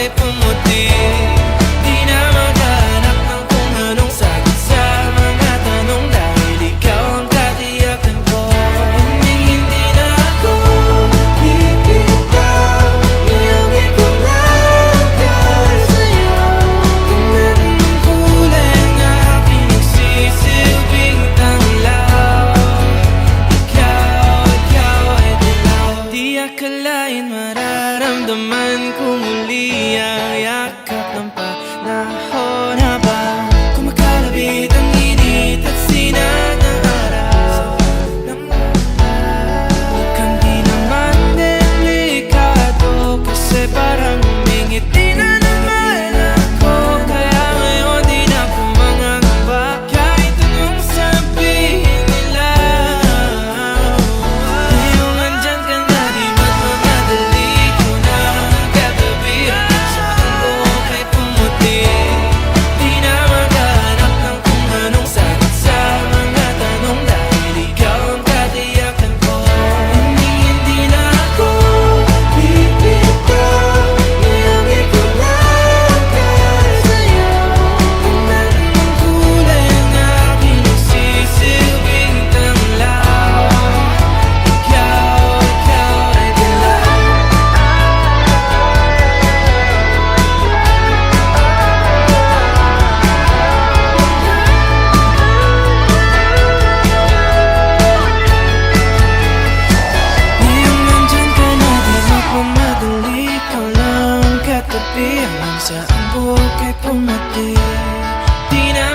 ay pumuti. Di na maghanap ng kung anong sagot sa mga tanong, dahil ikaw ang katiyakan ko. Hindi na ako bibitaw, iangin ko lang dahil sa'yo. Kung anong kulay ng aking nagsisilbing tanglaw, ikaw ay dilaw. Di akalain mararamdaman ko muli ang yakap ng panahon habang kumakalabit ang init at sinag ng araw. Huwag kang di naman delikado, kasi parang humingiti na naman ako. Kaya ngayon di na ako mangangamba, kahit anong sabihin nila. Ngayong andyan ka na, di ba't mamadali ko na katabi? Saan buhok ay pumuti. Di na maghanap ng kung anong sagot sa mga tanong, dahil ikaw ang katiyakan ko. Hindi na ako bibitaw, iangin ko lang dahil sa'yo. Kung anong kulay ang aking nagsisilbing tanglaw, ikaw ay dilaw. Ngayong nandyan ka na, di magmamadali, ikaw lang katabi. Hanggang sa ang buhok ay pumuti. Di na